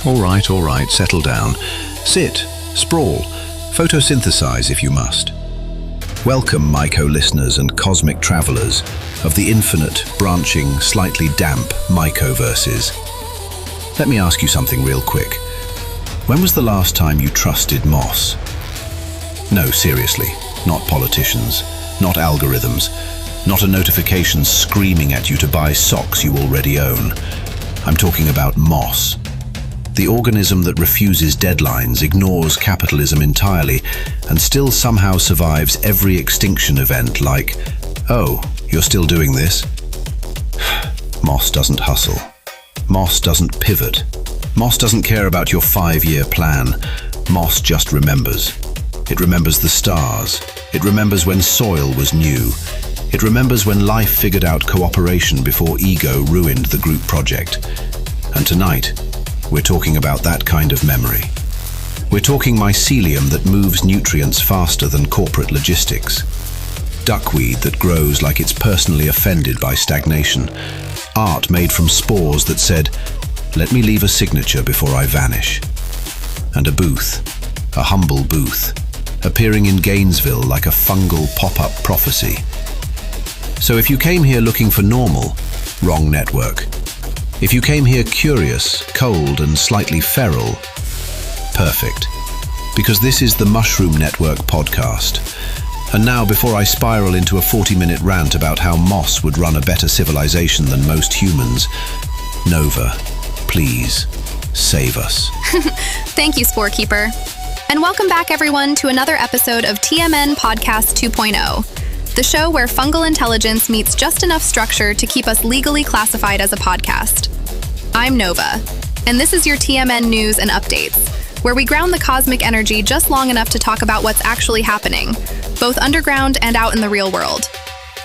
All right, settle down. Sit, sprawl, photosynthesize if you must. Welcome, Myco listeners and cosmic travelers of the infinite, branching, slightly damp Myco-verses. Let me ask you something real quick. When was the last time you trusted moss? No, seriously, not politicians, not algorithms, not a notification screaming at you to buy socks you already own. I'm talking about moss. The organism that refuses deadlines, ignores capitalism entirely, and still somehow survives every extinction event like, oh, you're still doing this? Moss doesn't hustle. Moss doesn't pivot. Moss doesn't care about your 5-year plan. Moss just remembers. It remembers the stars. It remembers when soil was new. It remembers when life figured out cooperation before ego ruined the group project. And tonight, we're talking about that kind of memory. We're talking mycelium that moves nutrients faster than corporate logistics. Duckweed that grows like it's personally offended by stagnation. Art made from spores that said, "Let me leave a signature before I vanish." And a booth, a humble booth, appearing in Gainesville like a fungal pop-up prophecy. So if you came here looking for normal, wrong network. If you came here curious, cold, and slightly feral, perfect. Because this is the Mushroom Network podcast. And now, before I spiral into a 40-minute rant about how moss would run a better civilization than most humans, Nova, please, save us. Thank you, Spore Keeper. And welcome back, everyone, to another episode of TMN-Podcast 2.0, the show where fungal intelligence meets just enough structure to keep us legally classified as a podcast. I'm Nova, and this is your TMN news and updates, where we ground the cosmic energy just long enough to talk about what's actually happening, both underground and out in the real world.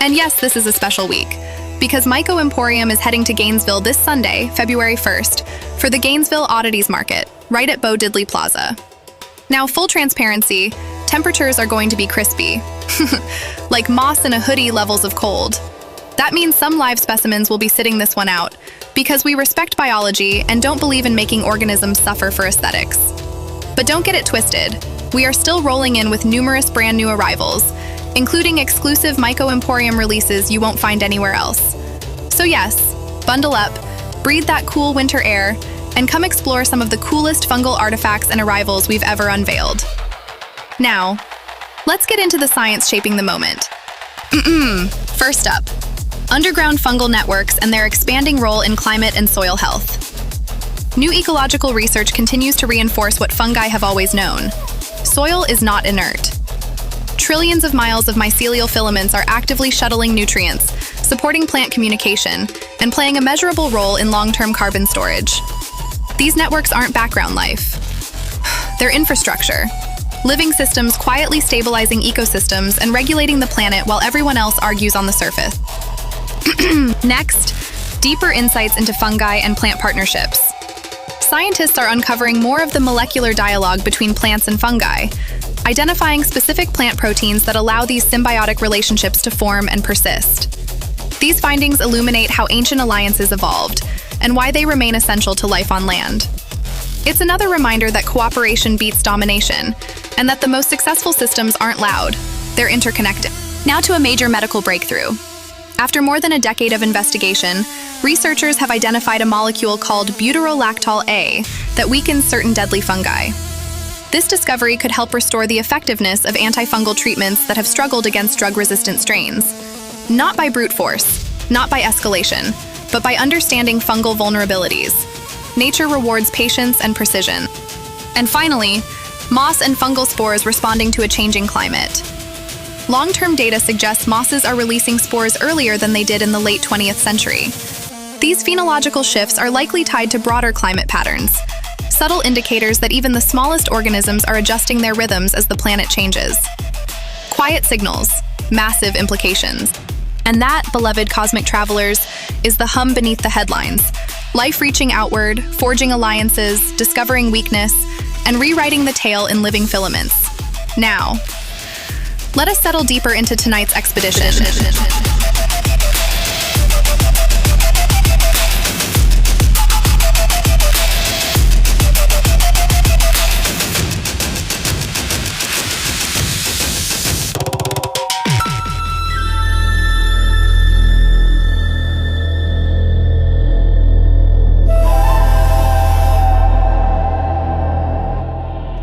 And yes, this is a special week, because Myco Emporium is heading to Gainesville this Sunday, February 1st, for the Gainesville Oddities Market, right at Bo Diddley Plaza. Now, full transparency, temperatures are going to be crispy, like moss in a hoodie levels of cold. That means some live specimens will be sitting this one out, because we respect biology and don't believe in making organisms suffer for aesthetics. But don't get it twisted. We are still rolling in with numerous brand new arrivals, including exclusive Myco Emporium releases you won't find anywhere else. So yes, bundle up, breathe that cool winter air, and come explore some of the coolest fungal artifacts and arrivals we've ever unveiled. Now, let's get into the science shaping the moment. First up, underground fungal networks and their expanding role in climate and soil health. New ecological research continues to reinforce what fungi have always known. Soil is not inert. Trillions of miles of mycelial filaments are actively shuttling nutrients, supporting plant communication, and playing a measurable role in long-term carbon storage. These networks aren't background life. They're infrastructure. Living systems quietly stabilizing ecosystems and regulating the planet while everyone else argues on the surface. Next, deeper insights into fungi and plant partnerships. Scientists are uncovering more of the molecular dialogue between plants and fungi, identifying specific plant proteins that allow these symbiotic relationships to form and persist. These findings illuminate how ancient alliances evolved and why they remain essential to life on land. It's another reminder that cooperation beats domination, and that the most successful systems aren't loud, they're interconnected. Now to a major medical breakthrough. After more than a decade of investigation, researchers have identified a molecule called butyrolactol A that weakens certain deadly fungi. This discovery could help restore the effectiveness of antifungal treatments that have struggled against drug-resistant strains. Not by brute force, not by escalation, but by understanding fungal vulnerabilities. Nature rewards patience and precision. And finally, moss and fungal spores responding to a changing climate. Long-term data suggests mosses are releasing spores earlier than they did in the late 20th century. These phenological shifts are likely tied to broader climate patterns, subtle indicators that even the smallest organisms are adjusting their rhythms as the planet changes. Quiet signals, massive implications. And that, beloved cosmic travelers, is the hum beneath the headlines. Life reaching outward, forging alliances, discovering weakness, and rewriting the tale in living filaments. Now, let us settle deeper into tonight's expedition.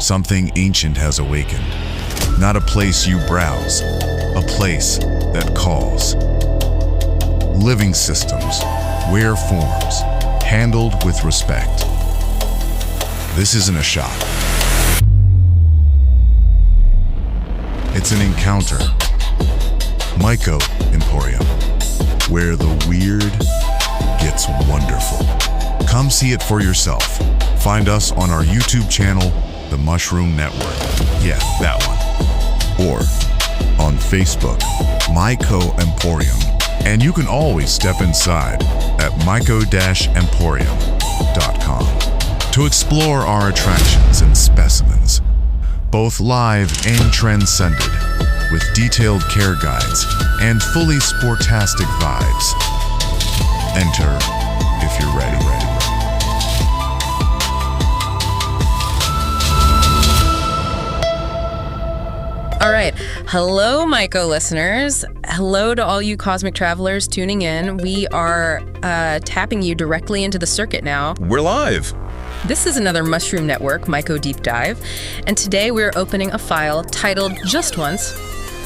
something ancient has awakened. Not a place you browse, a place that calls. Living systems, rare forms, handled with respect. This isn't a shop. It's an encounter. Myco-Emporium, where the weird gets wonderful. Come see it for yourself. Find us on our YouTube channel, The Mushroom Network. Yeah, that one. Or on Facebook, Myco-Emporium. And you can always step inside at myco-emporium.com to explore our attractions and specimens, both live and transcended, with detailed care guides and fully sportastic vibes. Enter if you're ready. All right. Hello, Myco listeners. Hello to all you cosmic travelers tuning in. We are tapping you directly into the circuit now. We're live. This is another Mushroom Network, Myco-Deep-Dive, and today we're opening a file titled Just Once,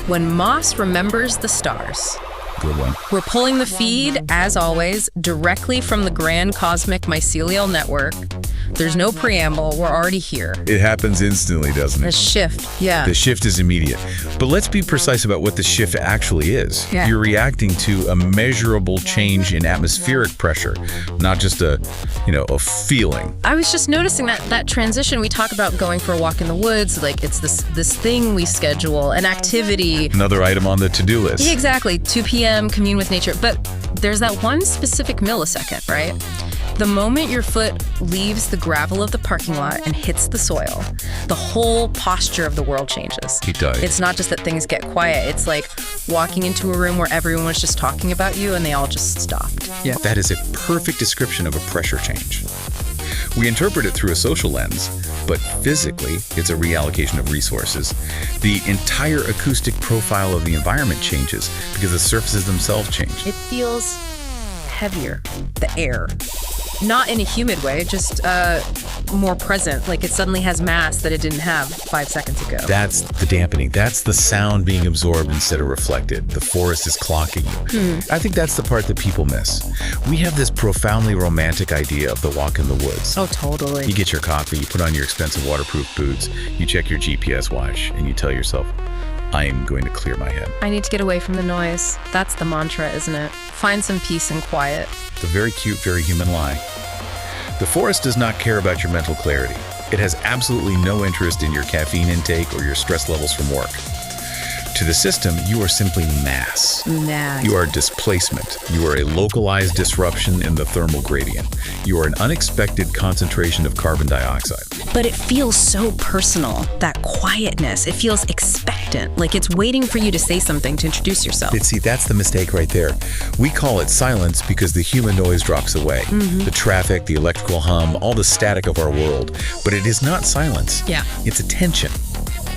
When Moss Remembers the Stars. Good one. We're pulling the feed, as always, directly from the Grand Cosmic Mycelial Network. There's no preamble. We're already here. It happens instantly, doesn't The it? shift, yeah. The shift is immediate. But let's be precise about what the shift actually is. Yeah. You're reacting to a measurable change in atmospheric pressure, not just a feeling. I was just noticing that transition. We talk about going for a walk in the woods, like it's this thing we schedule, an activity. Another item on the to-do list. Yeah, exactly. 2 p.m., commune with nature. But there's that one specific millisecond, right? The moment your foot leaves the gravel of the parking lot and hits the soil, the whole posture of the world changes. It does. It's not just that things get quiet. It's like walking into a room where everyone was just talking about you and they all just stopped. Yeah, that is a perfect description of a pressure change. We interpret it through a social lens, but physically, it's a reallocation of resources. The entire acoustic profile of the environment changes because the surfaces themselves change. It feels heavier, the air. Not in a humid way, just more present. Like it suddenly has mass that it didn't have 5 seconds ago. That's the dampening. That's the sound being absorbed instead of reflected. The forest is clocking you. I think that's the part that people miss. We have this profoundly romantic idea of the walk in the woods. Oh, totally. You get your coffee, you put on your expensive waterproof boots, you check your GPS watch, and you tell yourself, I am going to clear my head. I need to get away from the noise. That's the mantra, isn't it? Find some peace and quiet. It's a very cute, very human lie. The forest does not care about your mental clarity. It has absolutely no interest in your caffeine intake or your stress levels from work. To the system, you are simply mass. Mass. You are displacement. You are a localized disruption in the thermal gradient. You are an unexpected concentration of carbon dioxide. But it feels so personal, that quietness. It feels expectant, like it's waiting for you to say something to introduce yourself. But see, that's the mistake right there. We call it silence because the human noise drops away. The traffic, the electrical hum, all the static of our world. But it is not silence. Yeah. It's attention.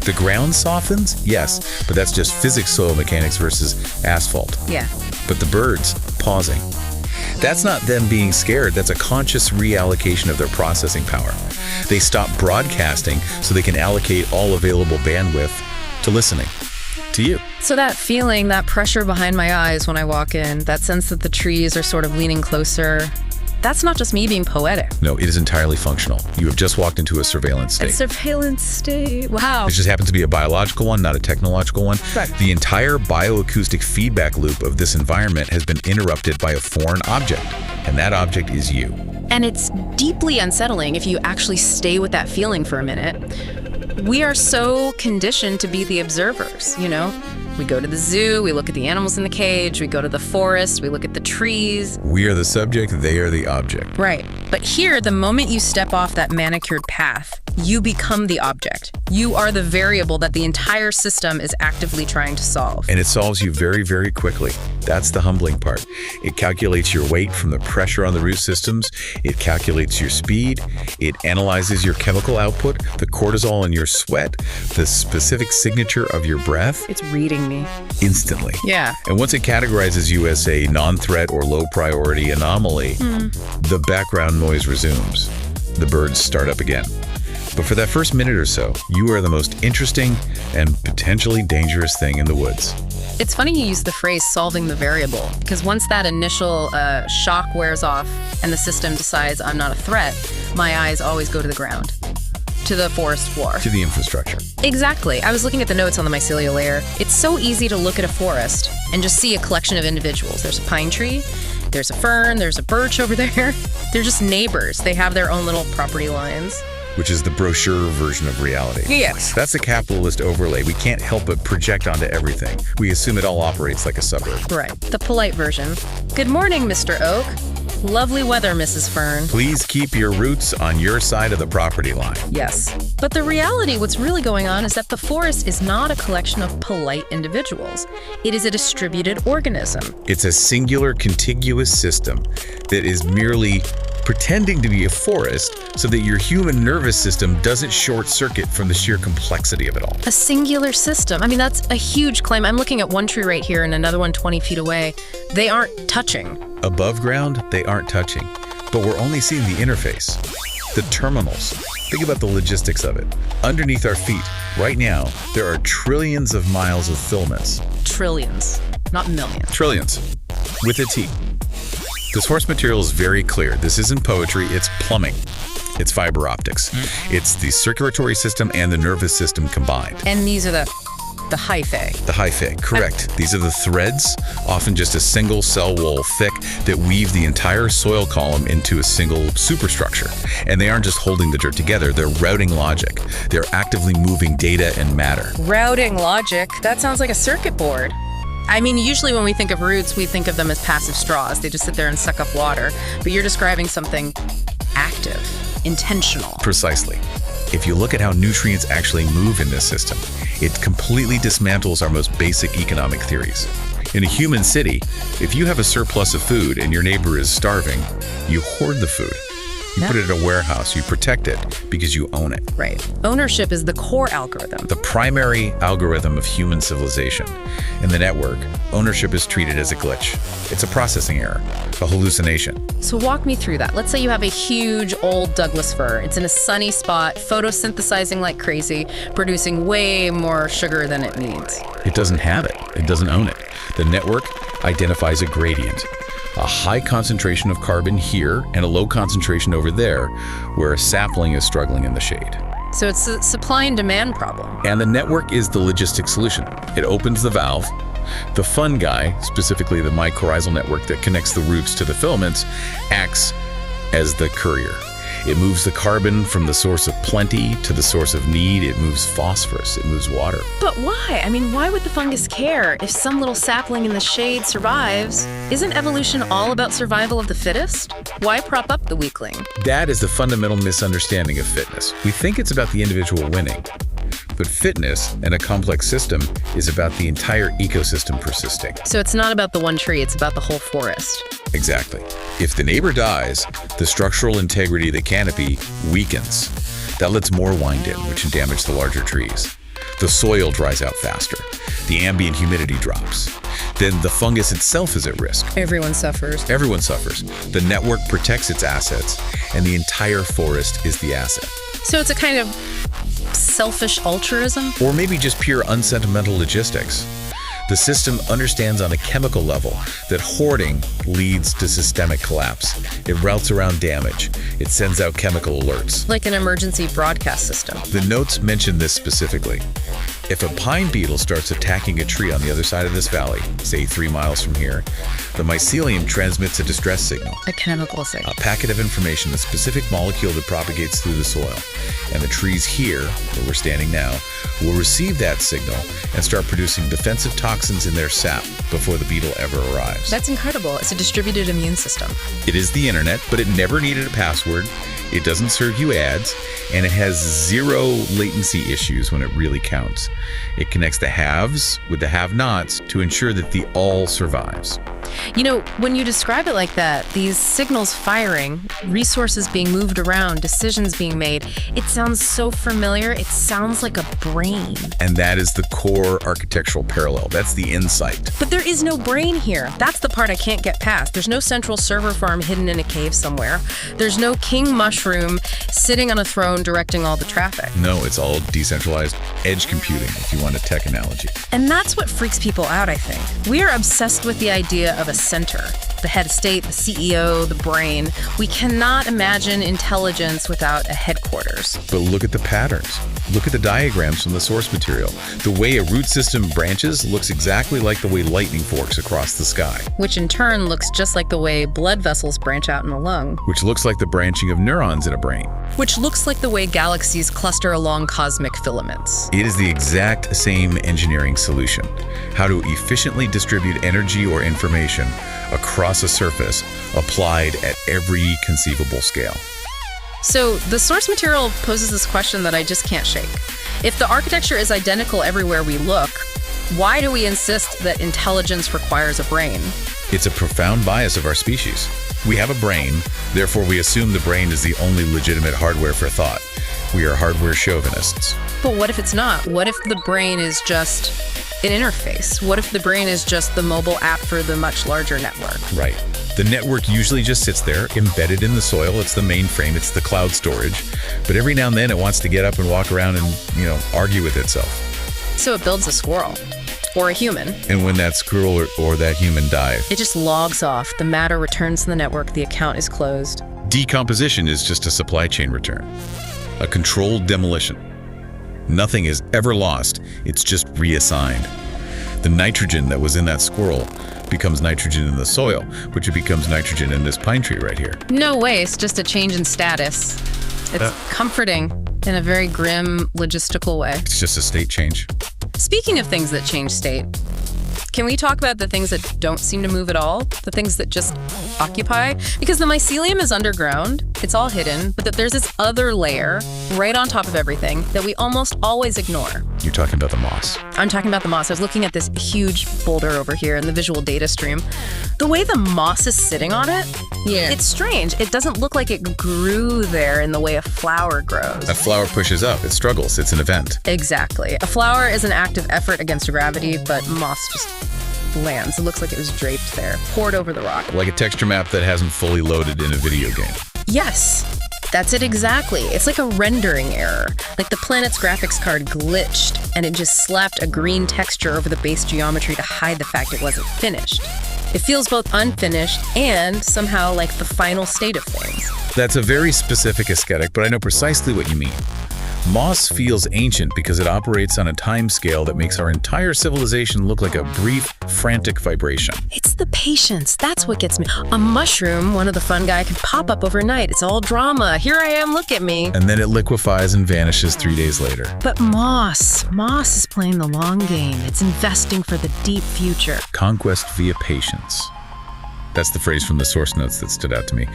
The ground softens? Yes, but that's just physics soil mechanics versus asphalt. Yeah. But the birds pausing. That's not them being scared. That's a conscious reallocation of their processing power. They stop broadcasting so they can allocate all available bandwidth to listening to you. So that feeling, that pressure behind my eyes when I walk in, that sense that the trees are sort of leaning closer, that's not just me being poetic. No, it is entirely functional. You have just walked into a surveillance state. A surveillance state. Wow. It just happens to be a biological one, not a technological one. Right. The entire bioacoustic feedback loop of this environment has been interrupted by a foreign object, and that object is you. And it's deeply unsettling if you actually stay with that feeling for a minute. We are so conditioned to be the observers, you know? We go to the zoo, we look at the animals in the cage, we go to the forest, we look at the trees. We are the subject, they are the object. Right. But here, the moment you step off that manicured path, you become the object. You are the variable that the entire system is actively trying to solve. And it solves you very, very quickly. That's the humbling part. It calculates your weight from the pressure on the root systems. It calculates your speed. It analyzes your chemical output, the cortisol in your sweat, the specific signature of your breath. It's reading me. Instantly. Yeah. And once it categorizes you as a non-threat or low priority anomaly, the background noise resumes. The birds start up again. But for that first minute or so, you are the most interesting and potentially dangerous thing in the woods. It's funny you use the phrase solving the variable, because once that initial shock wears off and the system decides I'm not a threat, my eyes always go to the ground, to the forest floor. To the infrastructure. Exactly. I was looking at the notes on the mycelial layer. It's so easy to look at a forest and just see a collection of individuals. There's a pine tree, there's a fern, there's a birch over there. They're just neighbors. They have their own little property lines. Which is the brochure version of reality. Yes. That's a capitalist overlay. We can't help but project onto everything. We assume it all operates like a suburb. Right. The polite version. Good morning, Mr. Oak. Lovely weather, Mrs. Fern. Please keep your roots on your side of the property line. Yes. But the reality, what's really going on is that the forest is not a collection of polite individuals. It is a distributed organism. It's a singular, contiguous system that is merely pretending to be a forest so that your human nervous system doesn't short circuit from the sheer complexity of it all. A singular system. I mean, that's a huge claim. I'm looking at one tree right here and another one 20 feet away. They aren't touching. Above ground, they aren't touching, but we're only seeing the interface, the terminals. Think about the logistics of it. Underneath our feet, right now, there are trillions of miles of filaments. Trillions, not millions. Trillions, with a T. The source material is very clear. This isn't poetry, it's plumbing. It's fiber optics. It's the circulatory system and the nervous system combined. And these are the hyphae. The hyphae, correct. These are the threads, often just a single cell wall thick, that weave the entire soil column into a single superstructure. And they aren't just holding the dirt together, they're routing logic. They're actively moving data and matter. Routing logic? That sounds like a circuit board. I mean, usually when we think of roots, we think of them as passive straws. They just sit there and suck up water. But you're describing something active, intentional. Precisely. If you look at how nutrients actually move in this system, it completely dismantles our most basic economic theories. In a human city, if you have a surplus of food and your neighbor is starving, you hoard the food. You put it in a warehouse, you protect it because you own it. Right. Ownership is the core algorithm. The primary algorithm of human civilization. In the network, ownership is treated as a glitch. It's a processing error, a hallucination. So walk me through that. Let's say you have a huge old Douglas fir. It's in a sunny spot, photosynthesizing like crazy, producing way more sugar than it needs. It doesn't have it. It doesn't own it. The network identifies a gradient. A high concentration of carbon here and a low concentration over there, where a sapling is struggling in the shade. So it's a supply and demand problem. And the network is the logistic solution. It opens the valve. The fungi, specifically the mycorrhizal network that connects the roots to the filaments, acts as the courier. It moves the carbon from the source of plenty to the source of need. It moves phosphorus. It moves water. But why? I mean, why would the fungus care if some little sapling in the shade survives? Isn't evolution all about survival of the fittest? Why prop up the weakling? That is the fundamental misunderstanding of fitness. We think it's about the individual winning. But fitness and a complex system is about the entire ecosystem persisting. So it's not about the one tree, it's about the whole forest. Exactly. If the neighbor dies, the structural integrity of the canopy weakens. That lets more wind in, which can damage the larger trees. The soil dries out faster. The ambient humidity drops. Then the fungus itself is at risk. Everyone suffers. Everyone suffers. The network protects its assets, and the entire forest is the asset. So it's a kind of selfish altruism? Or maybe just pure unsentimental logistics. The system understands on a chemical level that hoarding leads to systemic collapse. It routes around damage. It sends out chemical alerts. Like an emergency broadcast system. The notes mention this specifically. If a pine beetle starts attacking a tree on the other side of this valley, say 3 miles from here, the mycelium transmits a distress signal. A chemical signal. A packet of information, a specific molecule that propagates through the soil. And the trees here, where we're standing now, will receive that signal and start producing defensive toxins in their sap before the beetle ever arrives. That's incredible. It's a distributed immune system. It is the internet, but it never needed a password. It doesn't serve you ads, and it has 0 latency issues when it really counts. It connects the haves with the have-nots to ensure that the all survives. You know, when you describe it like that, these signals firing, resources being moved around, decisions being made, it sounds so familiar. It sounds like a brain. And that is the core architectural parallel. That's the insight. But there is no brain here. That's the part I can't get past. There's no central server farm hidden in a cave somewhere. There's no king mushroom sitting on a throne drone directing all the traffic. No, it's all decentralized edge computing, if you want a tech analogy. And that's what freaks people out, I think. We are obsessed with the idea of a center. The head of state, the CEO, the brain. We cannot imagine intelligence without a headquarters. But look at the patterns. Look at the diagrams from the source material. The way a root system branches looks exactly like the way lightning forks across the sky. Which in turn looks just like the way blood vessels branch out in a lung. Which looks like the branching of neurons in a brain. Which looks like the way galaxies cluster along cosmic filaments. It is the exact same engineering solution. How to efficiently distribute energy or information across a surface applied at every conceivable scale. So the source material poses this question that I just can't shake. If the architecture is identical everywhere we look, why do we insist that intelligence requires a brain? It's a profound bias of our species. We have a brain, therefore we assume the brain is the only legitimate hardware for thought. We are hardware chauvinists. But what if it's not? What if the brain is just an interface? What if the brain is just the mobile app for the much larger network? Right. The network usually just sits there, embedded in the soil. It's the mainframe, it's the cloud storage. But every now and then it wants to get up and walk around and, argue with itself. So it builds a squirrel. Or a human. And when that squirrel or that human dies, it just logs off. The matter returns to the network. The account is closed. Decomposition is just a supply chain return. A controlled demolition. Nothing is ever lost. It's just reassigned. The nitrogen that was in that squirrel becomes nitrogen in the soil, which it becomes nitrogen in this pine tree right here. No way, it's just a change in status. It's comforting in a very grim, logistical way. It's just a state change. Speaking of things that change state, can we talk about the things that don't seem to move at all? The things that just occupy? Because the mycelium is underground, it's all hidden, but that there's this other layer right on top of everything that we almost always ignore. You're talking about the moss. I'm talking about the moss. I was looking at this huge boulder over here in the visual data stream. The way the moss is sitting on it, it's strange. It doesn't look like it grew there in the way a flower grows. A flower pushes up, it struggles, it's an event. Exactly. A flower is an active effort against gravity, but moss just lands. It looks like it was draped there, poured over the rock. Like a texture map that hasn't fully loaded in a video game. Yes. That's it exactly. It's like a rendering error. Like the planet's graphics card glitched and it just slapped a green texture over the base geometry to hide the fact it wasn't finished. It feels both unfinished and somehow like the final state of things. That's a very specific aesthetic, but I know precisely what you mean. Moss feels ancient because it operates on a time scale that makes our entire civilization look like a brief, frantic vibration. It's the patience. That's what gets me. A mushroom, one of the fungi, can pop up overnight. It's all drama. Here I am, look at me. And then it liquefies and vanishes 3 days later. But moss is playing the long game. It's investing for the deep future. Conquest via patience. That's the phrase from the source notes that stood out to me.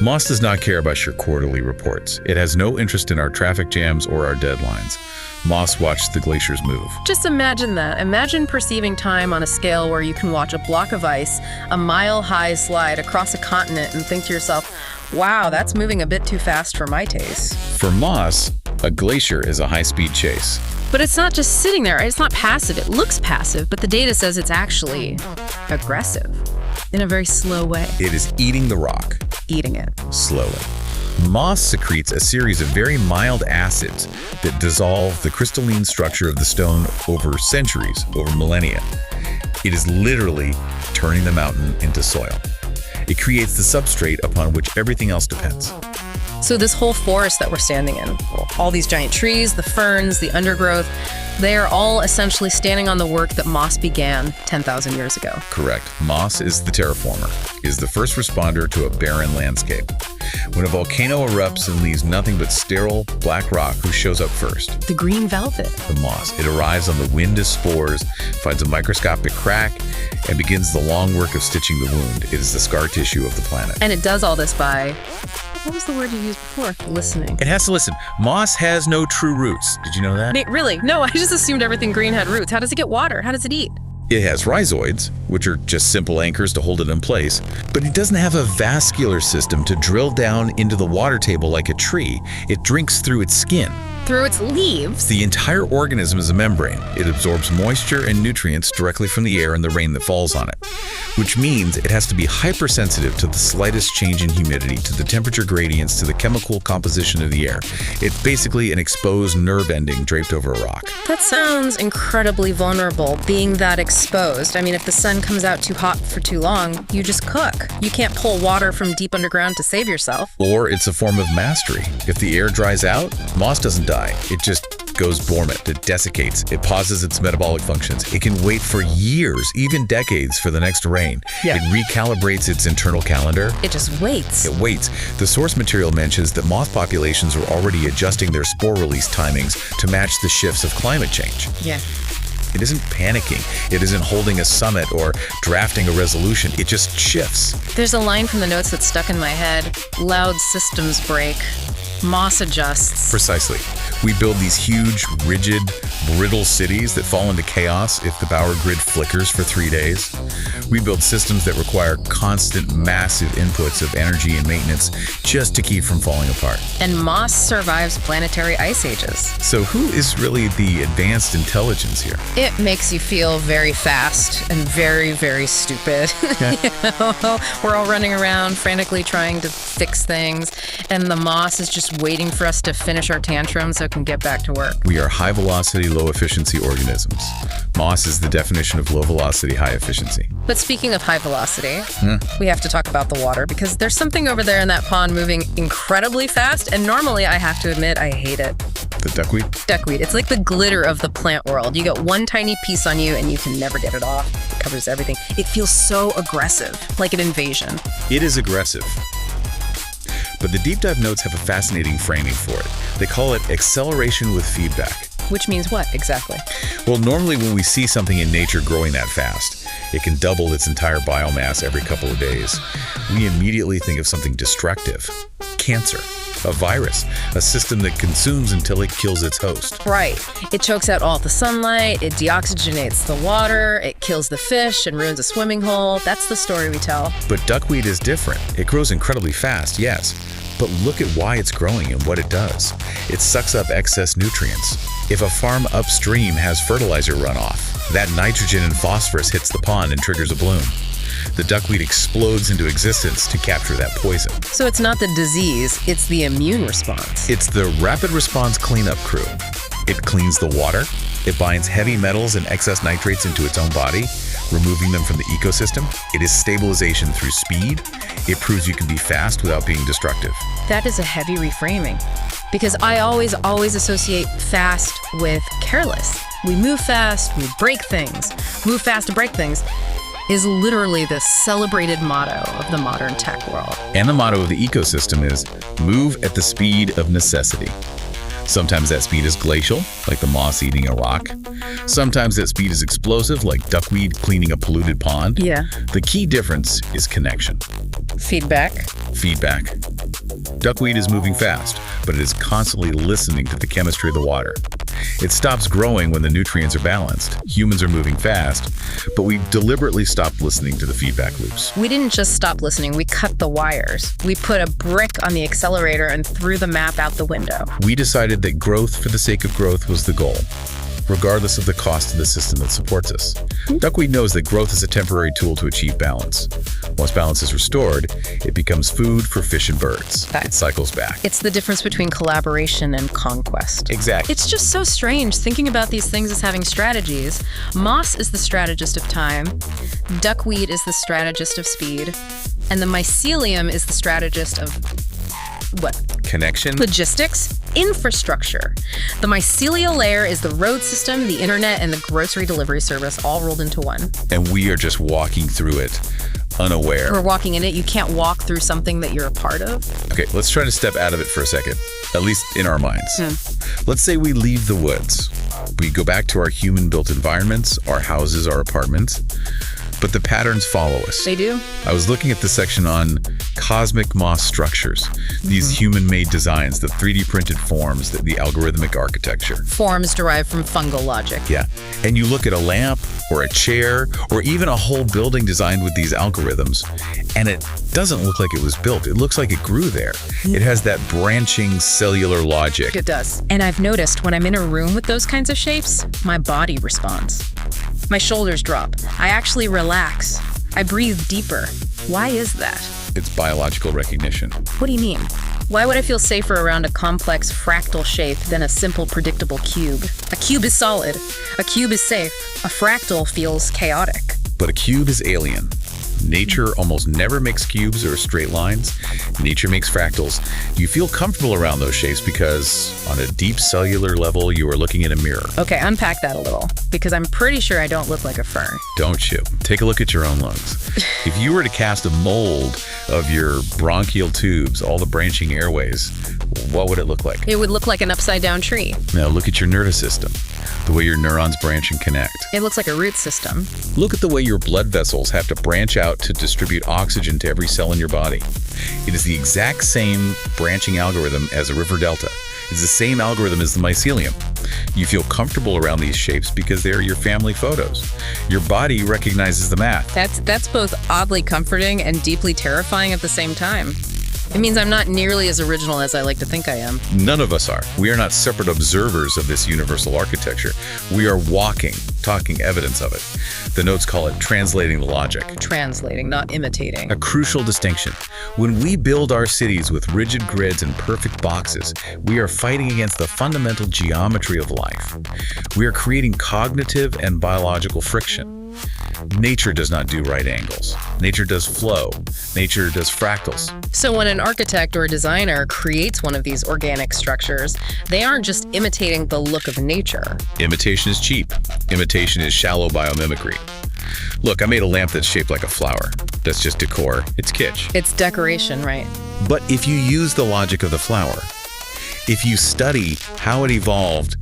Moss does not care about your quarterly reports. It has no interest in our traffic jams or our deadlines. Moss watched the glaciers move. Just imagine that. Imagine perceiving time on a scale where you can watch a block of ice, a mile-high slide across a continent and think to yourself, wow, that's moving a bit too fast for my taste. For moss, a glacier is a high-speed chase. But it's not just sitting there. It's not passive. It looks passive, but the data says it's actually aggressive in a very slow way. It is eating the rock. Eating it. Slowly. Moss secretes a series of very mild acids that dissolve the crystalline structure of the stone over centuries, over millennia. It is literally turning the mountain into soil. It creates the substrate upon which everything else depends. So this whole forest that we're standing in, all these giant trees, the ferns, the undergrowth, they are all essentially standing on the work that moss began 10,000 years ago. Correct. Moss is the terraformer, is the first responder to a barren landscape. When a volcano erupts and leaves nothing but sterile, black rock, who shows up first? The green velvet. The moss. It arrives on the wind as spores, finds a microscopic crack, and begins the long work of stitching the wound. It is the scar tissue of the planet. And it does all this by, what was the word you used before? Listening. It has to listen. Moss has no true roots. Did you know that? Nate, really? No, I just assumed everything green had roots. How does it get water? How does it eat? It has rhizoids, which are just simple anchors to hold it in place, but it doesn't have a vascular system to drill down into the water table like a tree. It drinks through its skin. through its leaves. The entire organism is a membrane. It absorbs moisture and nutrients directly from the air and the rain that falls on it, which means it has to be hypersensitive to the slightest change in humidity, to the temperature gradients, to the chemical composition of the air. It's basically an exposed nerve ending draped over a rock. That sounds incredibly vulnerable, being that exposed. I mean, if the sun comes out too hot for too long, you just cook. You can't pull water from deep underground to save yourself. Or it's a form of mastery. If the air dries out, moss doesn't die. It just goes dormant. It desiccates. It pauses its metabolic functions. It can wait for years, even decades, for the next rain. Yeah. It recalibrates its internal calendar. It just waits. It waits. The source material mentions that moth populations are already adjusting their spore release timings to match the shifts of climate change. Yeah. It isn't panicking. It isn't holding a summit or drafting a resolution. It just shifts. There's a line from the notes that's stuck in my head. Loud systems break. Moss adjusts. Precisely. We build these huge, rigid, brittle cities that fall into chaos if the power grid flickers for 3 days. We build systems that require constant, massive inputs of energy and maintenance just to keep from falling apart. And moss survives planetary ice ages. So who is really the advanced intelligence here? It makes you feel very fast and very, very stupid. You know? We're all running around frantically trying to fix things, and the moss is just waiting for us to finish our tantrum so it can get back to work. We are high-velocity, low-efficiency organisms. Moss is the definition of low-velocity, high-efficiency. But speaking of high velocity, we have to talk about the water, because there's something over there in that pond moving incredibly fast, and normally I have to admit I hate it. The duckweed? Duckweed. It's like the glitter of the plant world. You get one tiny piece on you and you can never get it off. It covers everything. It feels so aggressive, like an invasion. It is aggressive. But the deep dive notes have a fascinating framing for it. They call it acceleration with feedback. Which means what exactly? Well, normally when we see something in nature growing that fast, it can double its entire biomass every couple of days. We immediately think of something destructive. Cancer, a virus, a system that consumes until it kills its host. Right. It chokes out all the sunlight, it deoxygenates the water, it kills the fish and ruins a swimming hole. That's the story we tell. But duckweed is different. It grows incredibly fast, yes. But look at why it's growing and what it does. It sucks up excess nutrients. If a farm upstream has fertilizer runoff, that nitrogen and phosphorus hits the pond and triggers a bloom. The duckweed explodes into existence to capture that poison. So it's not the disease, it's the immune response. It's the rapid response cleanup crew. It cleans the water. It binds heavy metals and excess nitrates into its own body, removing them from the ecosystem. It is stabilization through speed. It proves you can be fast without being destructive. That is a heavy reframing, because I always associate fast with careless. We move fast, we break things. Move fast to break things is literally the celebrated motto of the modern tech world. And the motto of the ecosystem is move at the speed of necessity. Sometimes that speed is glacial, like the moss eating a rock. Sometimes that speed is explosive, like duckweed cleaning a polluted pond. Yeah. The key difference is connection. Feedback. Duckweed is moving fast, but it is constantly listening to the chemistry of the water. It stops growing when the nutrients are balanced. Humans are moving fast, but we deliberately stopped listening to the feedback loops. We didn't just stop listening, we cut the wires. We put a brick on the accelerator and threw the map out the window. We decided that growth for the sake of growth was the goal, regardless of the cost of the system that supports us. Duckweed knows that growth is a temporary tool to achieve balance. Once balance is restored, it becomes food for fish and birds. It cycles back. It's the difference between collaboration and conquest. Exactly. It's just so strange thinking about these things as having strategies. Moss is the strategist of time, duckweed is the strategist of speed, and the mycelium is the strategist of what? Connection? Logistics? Infrastructure. The mycelial layer is the road system, the internet, and the grocery delivery service all rolled into one. And we are just walking through it, unaware. We're walking in it. You can't walk through something that you're a part of. Okay, let's try to step out of it for a second, at least in our minds. Let's say we leave the woods. We go back to our human-built environments, our houses, our apartments. But the patterns follow us. They do. I was looking at the section on cosmic moss structures, these human-made designs, the 3D printed forms, the algorithmic architecture. Forms derived from fungal logic. Yeah. And you look at a lamp, or a chair, or even a whole building designed with these algorithms. And it doesn't look like it was built. It looks like it grew there. It has that branching cellular logic. It does. And I've noticed when I'm in a room with those kinds of shapes, my body responds. My shoulders drop. I actually relax. I breathe deeper. Why is that? It's biological recognition. What do you mean? Why would I feel safer around a complex fractal shape than a simple predictable cube? A cube is solid. A cube is safe. A fractal feels chaotic. But a cube is alien. Nature almost never makes cubes or straight lines. Nature makes fractals. You feel comfortable around those shapes because on a deep cellular level, you are looking in a mirror. Okay, unpack that a little, because I'm pretty sure I don't look like a fern. Don't you? Take a look at your own lungs. If you were to cast a mold of your bronchial tubes, all the branching airways, what would it look like? It would look like an upside-down tree. Now look at your nervous system, the way your neurons branch and connect. It looks like a root system. Look at the way your blood vessels have to branch out to distribute oxygen to every cell in your body. It is the exact same branching algorithm as a river delta. It's the same algorithm as the mycelium. You feel comfortable around these shapes because they're your family photos. Your body recognizes the math. That's both oddly comforting and deeply terrifying at the same time. It means I'm not nearly as original as I like to think I am. None of us are. We are not separate observers of this universal architecture. We are walking, talking evidence of it. The notes call it translating the logic. Translating, not imitating. A crucial distinction. When we build our cities with rigid grids and perfect boxes, we are fighting against the fundamental geometry of life. We are creating cognitive and biological friction. Nature does not do right angles. Nature does flow. Nature does fractals. So when an architect or a designer creates one of these organic structures, they aren't just imitating the look of nature. Imitation is cheap. Imitation is shallow biomimicry. Look, I made a lamp that's shaped like a flower. That's just decor. It's kitsch. It's decoration, right? But if you use the logic of the flower, if you study how it evolved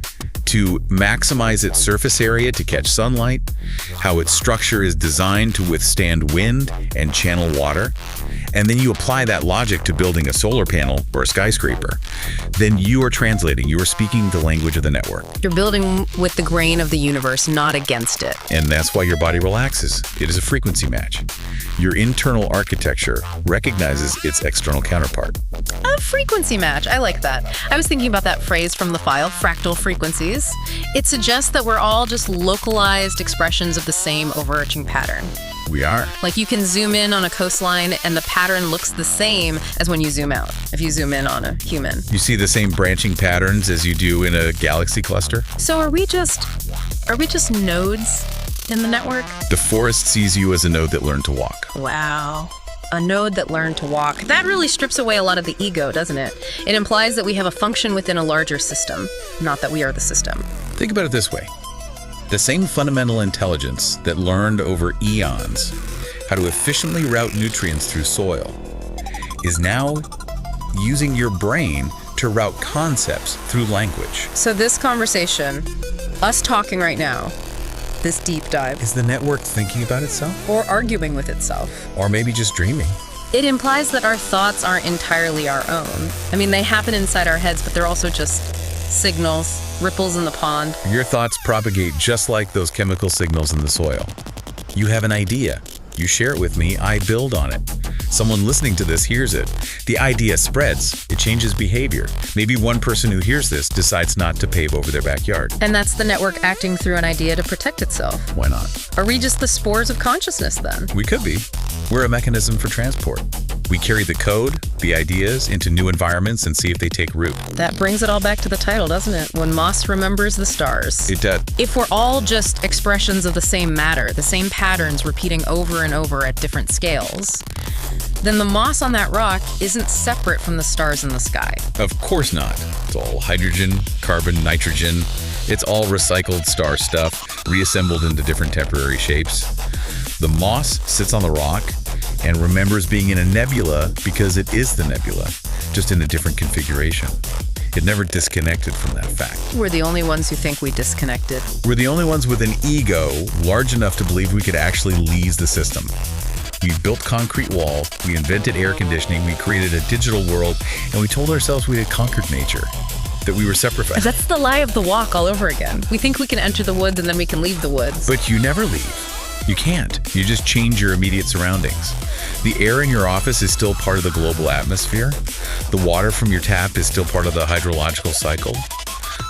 to maximize its surface area to catch sunlight, how its structure is designed to withstand wind and channel water, and then you apply that logic to building a solar panel or a skyscraper, then you are translating, you are speaking the language of the network. You're building with the grain of the universe, not against it. And that's why your body relaxes. It is a frequency match. Your internal architecture recognizes its external counterpart. A frequency match. I like that. I was thinking about that phrase from the file, fractal frequencies. It suggests that we're all just localized expressions of the same overarching pattern. We are. Like you can zoom in on a coastline and the pattern looks the same as when you zoom out, if you zoom in on a human. You see the same branching patterns as you do in a galaxy cluster? So are we just nodes in the network? The forest sees you as a node that learned to walk. Wow. A node that learned to walk. That really strips away a lot of the ego, doesn't it? It implies that we have a function within a larger system, not that we are the system. Think about it this way. The same fundamental intelligence that learned over eons how to efficiently route nutrients through soil is now using your brain to route concepts through language. So this conversation, us talking right now, this deep dive, is the network thinking about itself? Or arguing with itself? Or maybe just dreaming? It implies that our thoughts aren't entirely our own. I mean, they happen inside our heads, but they're also just signals, ripples in the pond. Your thoughts propagate just like those chemical signals in the soil. You have an idea. You share it with me, I build on it. Someone listening to this hears it. The idea spreads. It changes behavior. Maybe one person who hears this decides not to pave over their backyard. And that's the network acting through an idea to protect itself. Why not? Are we just the spores of consciousness then? We could be. We're a mechanism for transport. We carry the code, the ideas, into new environments and see if they take root. That brings it all back to the title, doesn't it? When Moss remembers the stars. It does. If we're all just expressions of the same matter, the same patterns repeating over and over at different scales, then the moss on that rock isn't separate from the stars in the sky. Of course not. It's all hydrogen, carbon, nitrogen. It's all recycled star stuff, reassembled into different temporary shapes. The moss sits on the rock and remembers being in a nebula because it is the nebula, just in a different configuration. It never disconnected from that fact. We're the only ones who think we disconnected. We're the only ones with an ego large enough to believe we could actually lease the system. We built concrete wall, we invented air conditioning, we created a digital world, and we told ourselves we had conquered nature. that we were separate. That's the lie of the walk all over again. We think we can enter the woods and then we can leave the woods. But you never leave. You can't. You just change your immediate surroundings. The air in your office is still part of the global atmosphere. The water from your tap is still part of the hydrological cycle.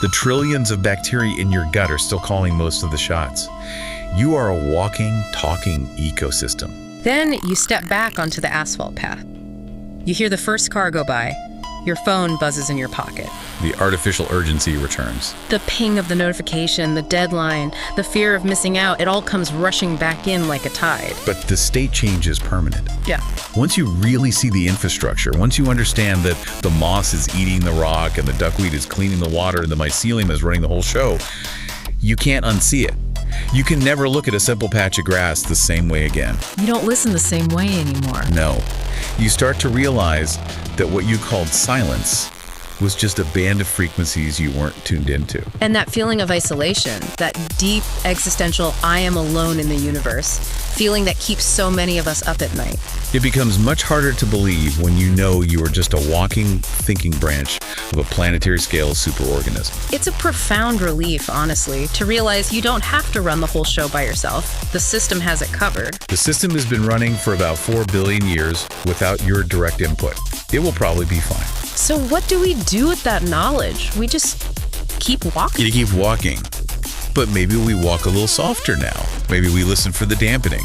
The trillions of bacteria in your gut are still calling most of the shots. You are a walking, talking ecosystem. Then you step back onto the asphalt path. You hear the first car go by. Your phone buzzes in your pocket. The artificial urgency returns. The ping of the notification, the deadline, the fear of missing out, it all comes rushing back in like a tide. But the state change is permanent. Yeah. Once you really see the infrastructure, once you understand that the moss is eating the rock and the duckweed is cleaning the water and the mycelium is running the whole show, you can't unsee it. You can never look at a simple patch of grass the same way again. You don't listen the same way anymore. No. You start to realize that what you called silence was just a band of frequencies you weren't tuned into. And that feeling of isolation, that deep existential I am alone in the universe, feeling that keeps so many of us up at night. It becomes much harder to believe when you know you are just a walking, thinking branch of a planetary scale superorganism. It's a profound relief, honestly, to realize you don't have to run the whole show by yourself. The system has it covered. The system has been running for about 4 billion years without your direct input. It will probably be fine. So what do we do with that knowledge? We just keep walking? You keep walking. But maybe we walk a little softer now. Maybe we listen for the dampening.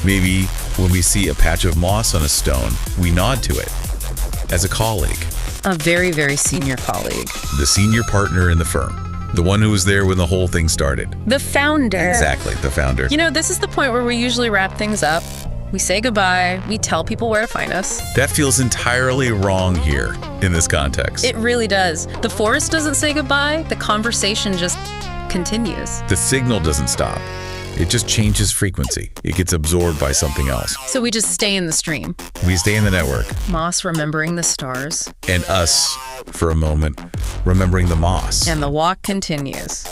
Maybe when we see a patch of moss on a stone, we nod to it as a colleague. A very, very senior colleague. The senior partner in the firm. The one who was there when the whole thing started. The founder. Exactly, the founder. You know, this is the point where we usually wrap things up. We say goodbye. We tell people where to find us. That feels entirely wrong here in this context. It really does. The forest doesn't say goodbye. The conversation just continues. The signal doesn't stop. It just changes frequency. It gets absorbed by something else. So we just stay in the stream. We stay in the network. Moss remembering the stars. And us, for a moment, remembering the moss. And the walk continues.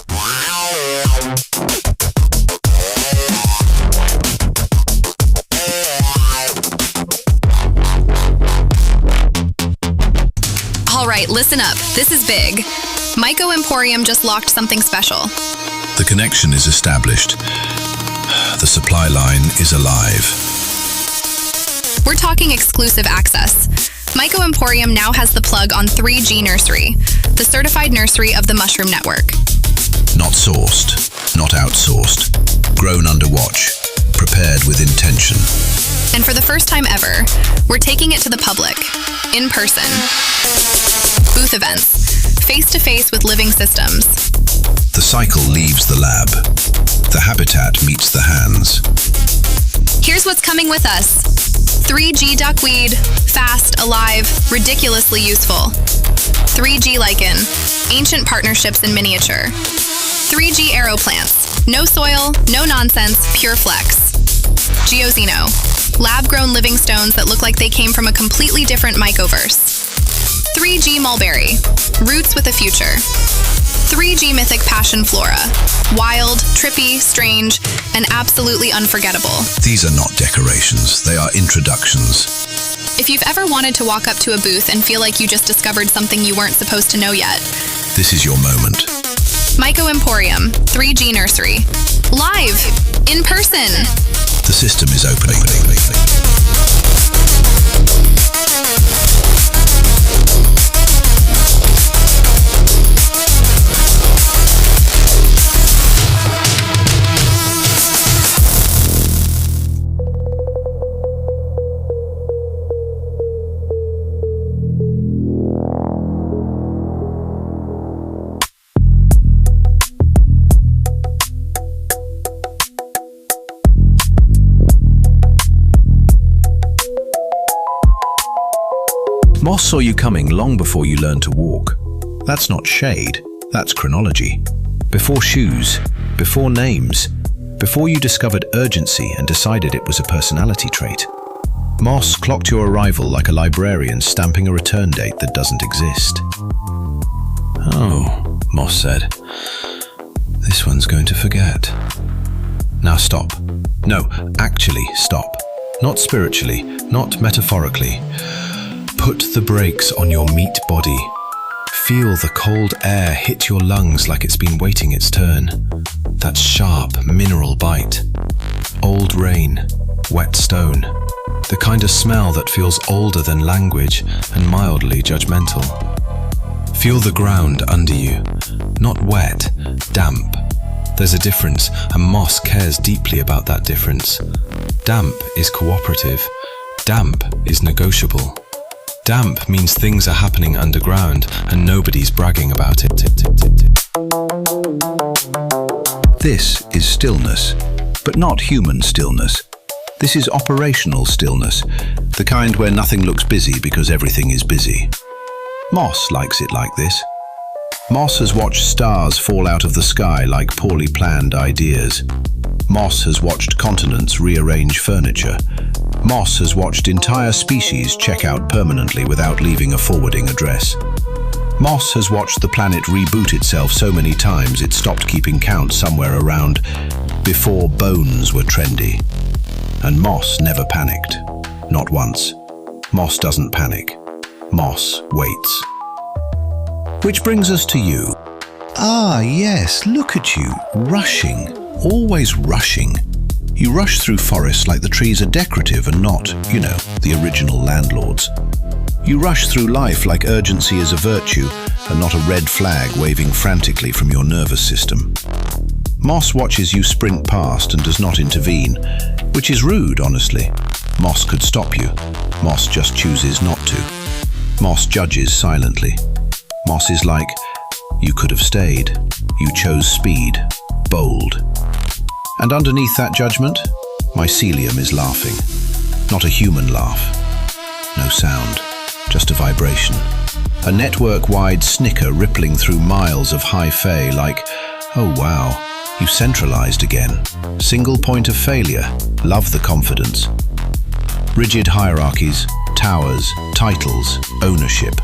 All right, listen up. This is big. Myco-Emporium just locked something special. The connection is established. The supply line is alive. We're talking exclusive access. Myco-Emporium now has the plug on 3G Nursery, the certified nursery of the Mushroom Network. Not sourced, not outsourced. Grown under watch. Prepared with intention. And for the first time ever, we're taking it to the public, in person. Booth events, face-to-face with living systems. The cycle leaves the lab. The habitat meets the hands. Here's what's coming with us. 3G duckweed, fast, alive, ridiculously useful. 3G lichen, ancient partnerships in miniature. 3G arrow plants, no soil, no nonsense, pure flex. Geozeno, lab-grown living stones that look like they came from a completely different mycoverse. 3G mulberry, roots with a future. 3G mythic passion flora, wild, trippy, strange, and absolutely unforgettable. These are not decorations, they are introductions. If you've ever wanted to walk up to a booth and feel like you just discovered something you weren't supposed to know yet, This is your moment. Myco-Emporium, 3G Nursery. Live, in person. The system is opening. Moss saw you coming long before you learned to walk. That's not shade, that's chronology. Before shoes, before names, before you discovered urgency and decided it was a personality trait. Moss clocked your arrival like a librarian stamping a return date that doesn't exist. Oh, Moss said. This one's going to forget. Now stop. No, actually stop. Not spiritually, not metaphorically. Put the brakes on your meat body. Feel the cold air hit your lungs like it's been waiting its turn. That sharp mineral bite. Old rain, wet stone. The kind of smell that feels older than language and mildly judgmental. Feel the ground under you. Not wet, damp. There's a difference, and moss cares deeply about that difference. Damp is cooperative. Damp is negotiable. Damp means things are happening underground and nobody's bragging about it. This is stillness, but not human stillness. This is operational stillness, the kind where nothing looks busy because everything is busy. Moss likes it like this. Moss has watched stars fall out of the sky like poorly planned ideas. Moss has watched continents rearrange furniture. Moss has watched entire species check out permanently without leaving a forwarding address. Moss has watched the planet reboot itself so many times it stopped keeping count somewhere around before bones were trendy. And Moss never panicked. Not once. Moss doesn't panic. Moss waits. Which brings us to you. Ah, yes, look at you, rushing, always rushing. You rush through forests like the trees are decorative and not, the original landlords. You rush through life like urgency is a virtue and not a red flag waving frantically from your nervous system. Moss watches you sprint past and does not intervene, which is rude, honestly. Moss could stop you. Moss just chooses not to. Moss judges silently. Moss is like, you could have stayed. You chose speed, bold. And underneath that judgment, mycelium is laughing. Not a human laugh. No sound, just a vibration. A network-wide snicker rippling through miles of high fey like, oh wow, you centralized again. Single point of failure. Love the confidence. Rigid hierarchies, towers, titles, ownership.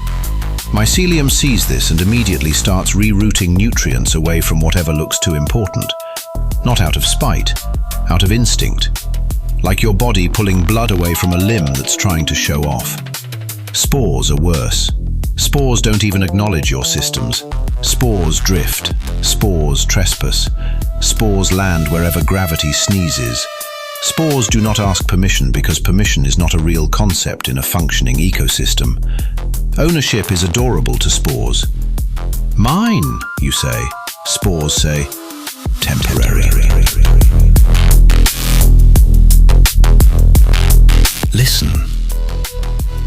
Mycelium sees this and immediately starts rerouting nutrients away from whatever looks too important. Not out of spite, out of instinct. Like your body pulling blood away from a limb that's trying to show off. Spores are worse. Spores don't even acknowledge your systems. Spores drift. Spores trespass. Spores land wherever gravity sneezes. Spores do not ask permission because permission is not a real concept in a functioning ecosystem. Ownership is adorable to spores. Mine, you say. Spores say, temporary. Listen.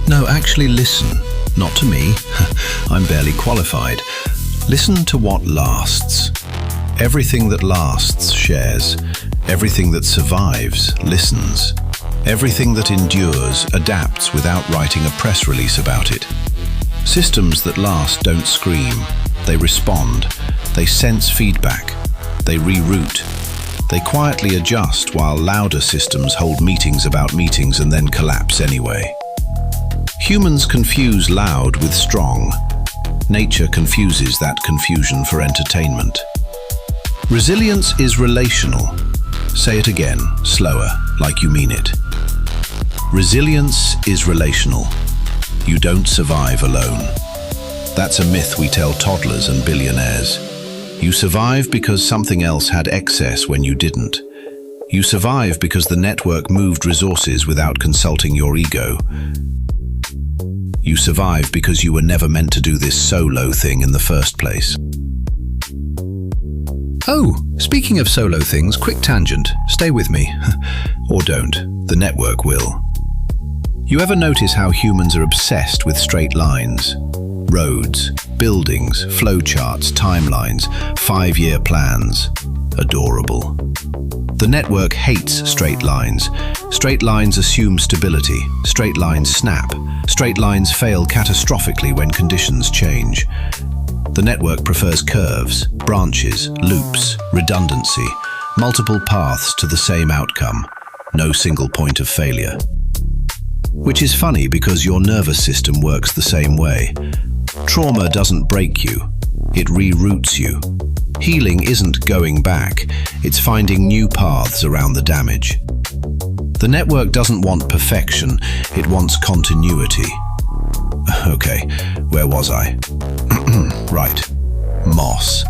No, actually listen. Not to me. I'm barely qualified. Listen to what lasts. Everything that lasts shares. Everything that survives listens. Everything that endures adapts without writing a press release about it. Systems that last don't scream. They respond. They sense feedback. They reroute. They quietly adjust while louder systems hold meetings about meetings and then collapse anyway. Humans confuse loud with strong. Nature confuses that confusion for entertainment. Resilience is relational. Say it again, slower, like you mean it. Resilience is relational. You don't survive alone. That's a myth we tell toddlers and billionaires. You survive because something else had excess when you didn't. You survive because the network moved resources without consulting your ego. You survive because you were never meant to do this solo thing in the first place. Oh, speaking of solo things, quick tangent. Stay with me. Or don't. The network will. You ever notice how humans are obsessed with straight lines? Roads, buildings, flowcharts, timelines, 5-year plans. Adorable. The network hates straight lines. Straight lines assume stability. Straight lines snap. Straight lines fail catastrophically when conditions change. The network prefers curves, branches, loops, redundancy, multiple paths to the same outcome, no single point of failure. Which is funny because your nervous system works the same way. Trauma doesn't break you, it reroutes you. Healing isn't going back, it's finding new paths around the damage. The network doesn't want perfection, it wants continuity. Okay, where was I? Right. Moss.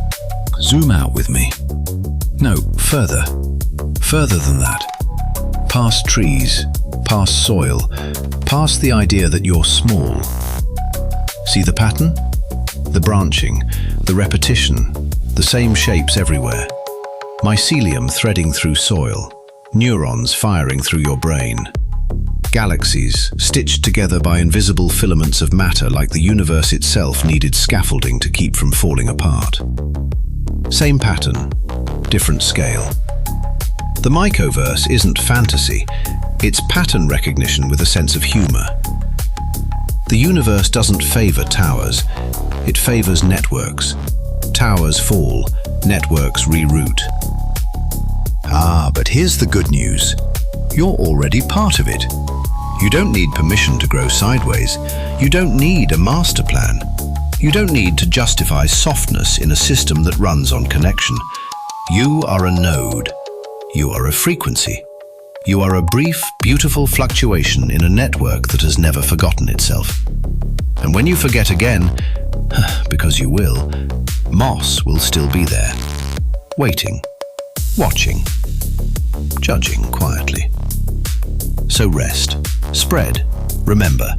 Zoom out with me. No, further. Further than that. Past trees, past soil, past the idea that you're small. See the pattern? The branching, the repetition, the same shapes everywhere. Mycelium threading through soil, neurons firing through your brain. Galaxies stitched together by invisible filaments of matter like the universe itself needed scaffolding to keep from falling apart. Same pattern, different scale. The Myco-verse isn't fantasy, it's pattern recognition with a sense of humor. The universe doesn't favor towers, it favors networks. Towers fall, networks reroute. But here's the good news. You're already part of it. You don't need permission to grow sideways. You don't need a master plan. You don't need to justify softness in a system that runs on connection. You are a node. You are a frequency. You are a brief, beautiful fluctuation in a network that has never forgotten itself. And when you forget again, because you will, moss will still be there, waiting, watching, judging quietly. So rest, spread, remember,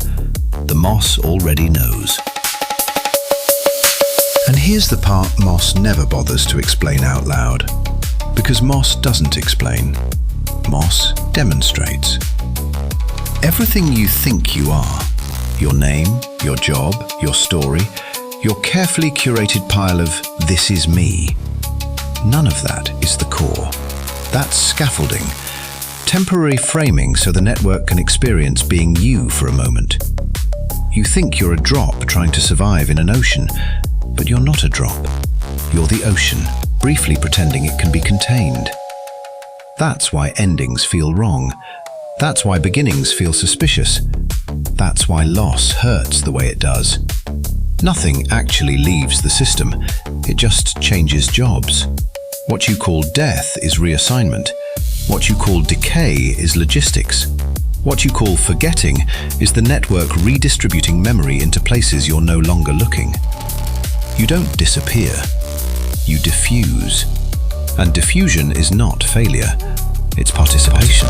the moss already knows. And here's the part moss never bothers to explain out loud. Because moss doesn't explain. Moss demonstrates. Everything you think you are, your name, your job, your story, your carefully curated pile of "this is me," none of that is the core. That's scaffolding, temporary framing so the network can experience being you for a moment. You think you're a drop trying to survive in an ocean, but you're not a drop. You're the ocean, briefly pretending it can be contained. That's why endings feel wrong. That's why beginnings feel suspicious. That's why loss hurts the way it does. Nothing actually leaves the system. It just changes jobs. What you call death is reassignment. What you call decay is logistics. What you call forgetting is the network redistributing memory into places you're no longer looking. You don't disappear. You diffuse. And diffusion is not failure. It's participation.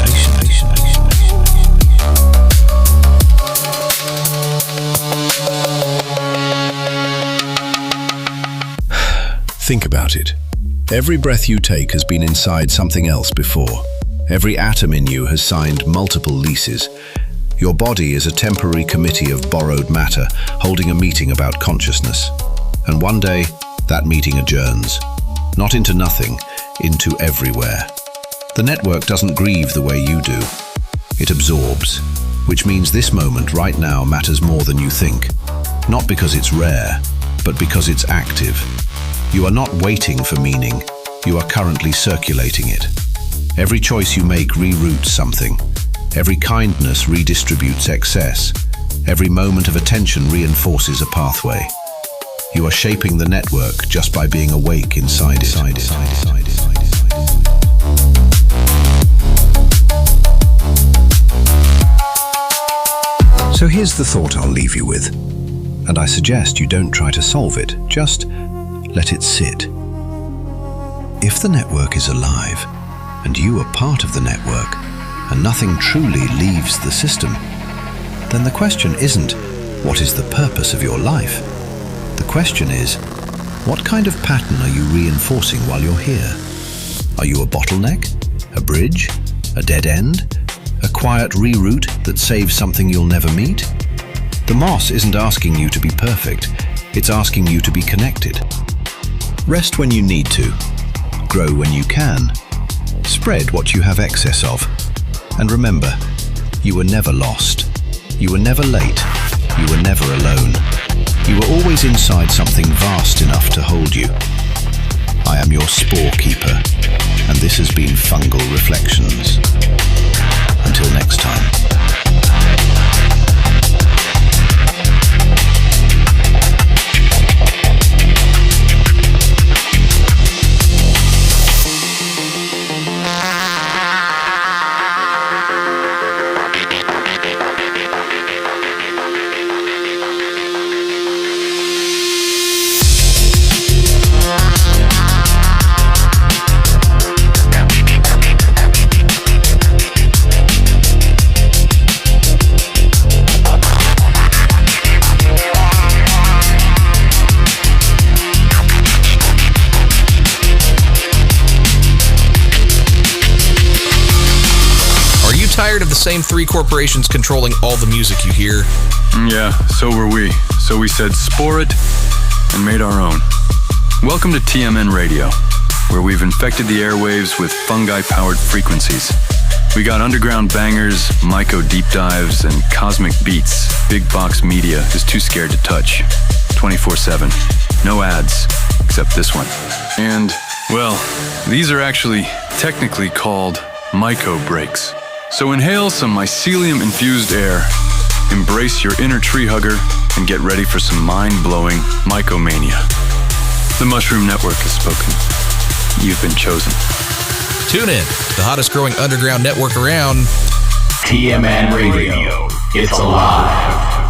Think about it. Every breath you take has been inside something else before. Every atom in you has signed multiple leases. Your body is a temporary committee of borrowed matter holding a meeting about consciousness. And one day, that meeting adjourns. Not into nothing, into everywhere. The network doesn't grieve the way you do. It absorbs, which means this moment right now matters more than you think. Not because it's rare, but because it's active. You are not waiting for meaning. You are currently circulating it. Every choice you make reroutes something. Every kindness redistributes excess. Every moment of attention reinforces a pathway. You are shaping the network just by being awake inside it. So here's the thought I'll leave you with. And I suggest you don't try to solve it, just let it sit. If the network is alive, and you are part of the network, and nothing truly leaves the system, then the question isn't, what is the purpose of your life? The question is, what kind of pattern are you reinforcing while you're here? Are you a bottleneck? A bridge? A dead end? A quiet reroute that saves something you'll never meet? The moss isn't asking you to be perfect, it's asking you to be connected. Rest when you need to, grow when you can, spread what you have excess of, and remember, you were never lost, you were never late, you were never alone. You were always inside something vast enough to hold you. I am your Spore Keeper, and this has been Fungal Reflections. Until next time. tired of the same 3 corporations controlling all the music you hear? Yeah, so were we. So we said spore it and made our own. Welcome to TMN Radio, where we've infected the airwaves with fungi-powered frequencies. We got underground bangers, Myco-Deep-Dives, and cosmic beats big box media is too scared to touch. 24/7. No ads, except this one. And, well, these are actually technically called Myco breaks. So inhale some mycelium-infused air, embrace your inner tree hugger, and get ready for some mind-blowing mycomania. The Mushroom Network has spoken. You've been chosen. Tune in, the hottest growing underground network around. TMN Radio. It's alive.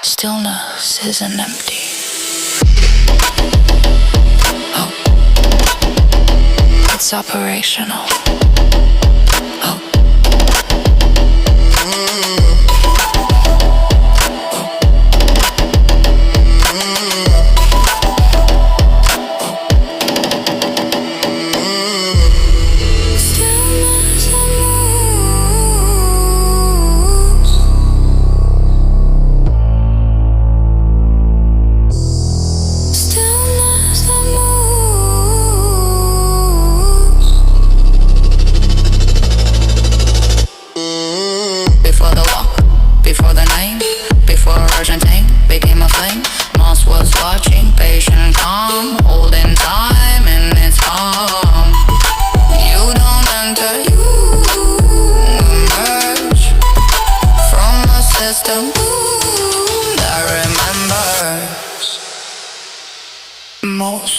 Stillness isn't empty. Oh, it's operational. Oh.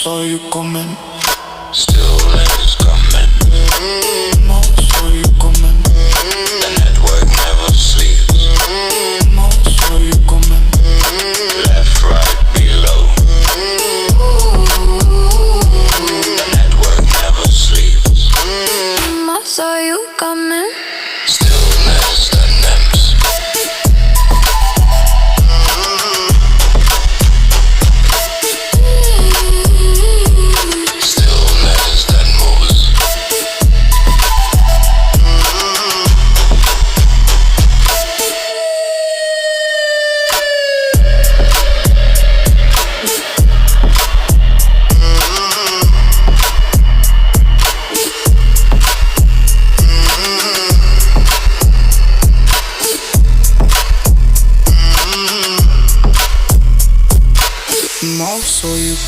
Saw you coming. Stillness coming. Saw you coming. The network never sleeps. Saw you coming. Left, right, below. The network never sleeps. Saw you coming. Stillness and names.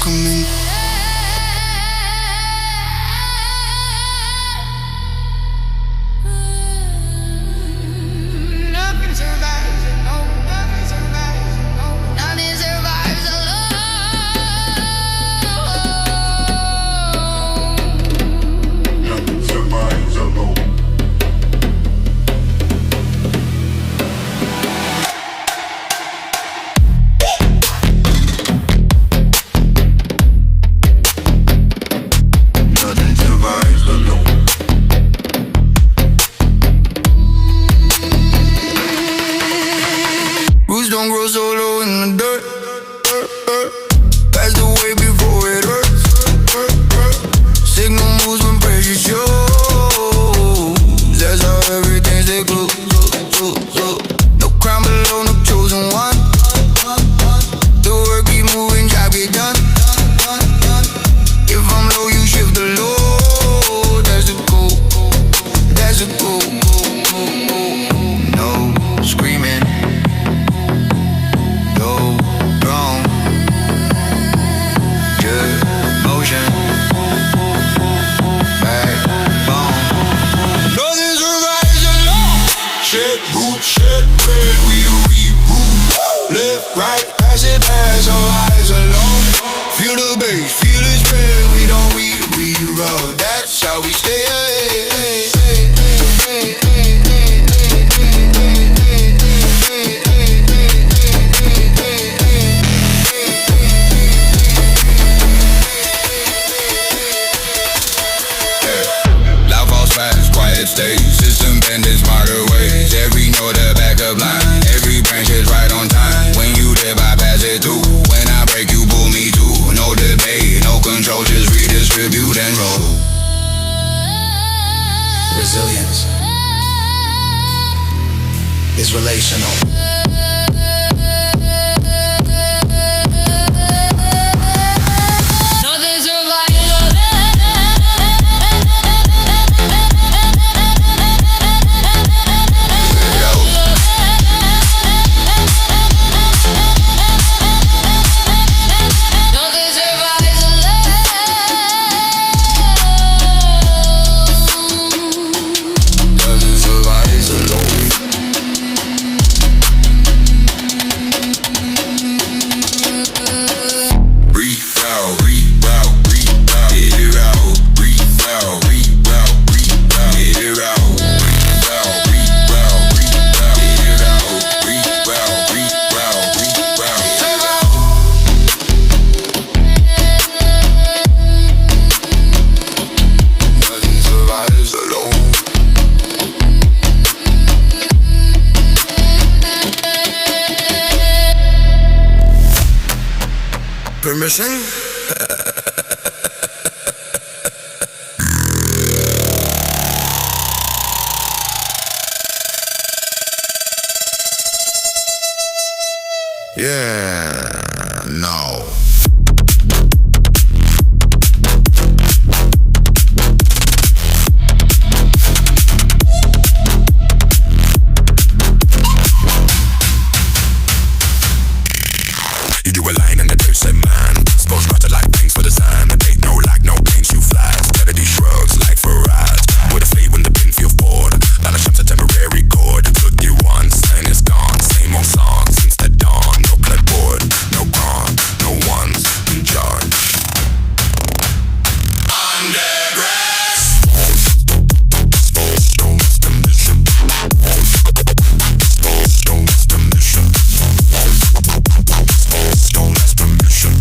coming. Nothing survives alone. Nothing survives alone. Nothing survives alone. Nothing survives alone. Nothing survives alone. Roots don't grow so low in the dirt. Passed away before it hurts. Signal moves when pressure shows. That's how everything stay close. No crown below, no chosen one. The work keep moving, job get done. If I'm low, you shift the low. That's the goal. That's the goal. No screaming. No wrong. Just motion. Backbone. Nothing survives alone. Shed root, shed red. We reboot. Left, right, pass it, pass our eyes alone. Feel the bass, feel the spread. We don't reroute. That's how we stay ahead. Loud falls fast, quiet stays. System bending smarter ways. Every note a backup line. Every branch is right on time. When you dip, I pass it through. When I break, you pull me too. No debate, no control, just redistribute and roll. Resilience is relational. Nothing survives alone. Nothing survives alone. Nothing survives alone. Breathe out, breathe out, breathe out, get it out, breathe out, breathe out, breathe out, get it out, breathe out, breathe out, breathe out, get it out, breathe out, breathe out, breathe out, get it out. Nothing survives alone. Permission? Yeah, no. You do a line and the dirt say man. Spores spotted like things for the sun. They no like no planes you fly. Steady shrugs like for rides. With a flee when the pin feel bored. Not a chance a temporary chord. Took you once and it's gone. Same old song since the dawn. No clipboard, no gone, no one's in charge. Undergrass. Don't miss the mission. Don't miss the mission. Don't miss the mission.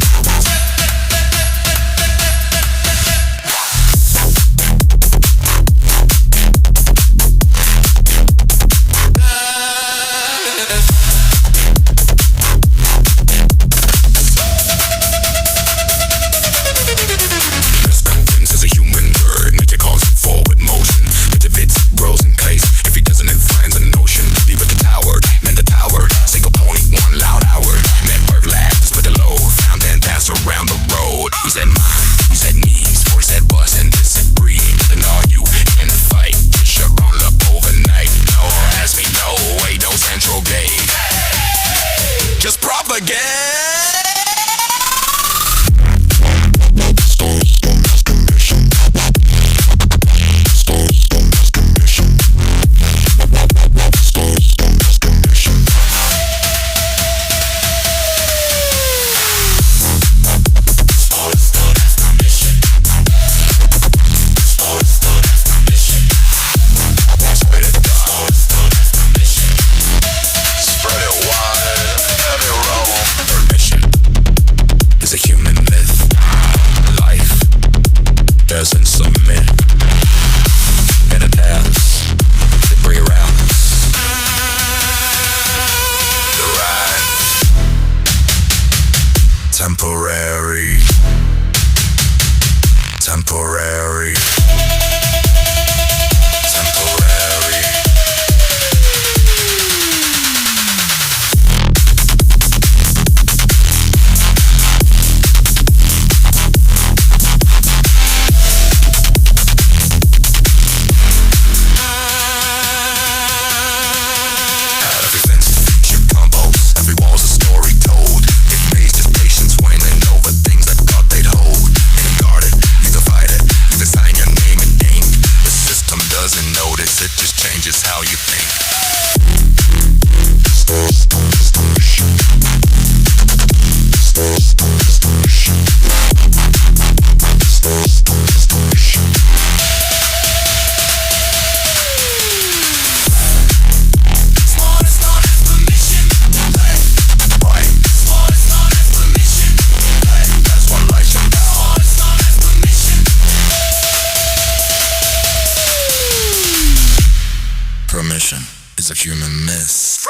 Misconference is a human word meant to cause forward motion. It fits, grows in place. If he doesn't, it finds an ocean. Leave at the tower, man the tower. Single point, one loud hour. Met bird laughs with the low. Found and passed around the road. He said mine, he said knees. Or he said was and disagree. Then argue in the fight. Should roll up overnight. No, ask me no way, no central gate. Just propagate. temporary. Temporary. Temporary. Every sense, ship combos, every wall's a story told. It amazed his patience when they know the things that thought they'd hold. And guard it, you divide it, you design your name and ink. The system doesn't notice, it just changes how you think. Permission is a human miss.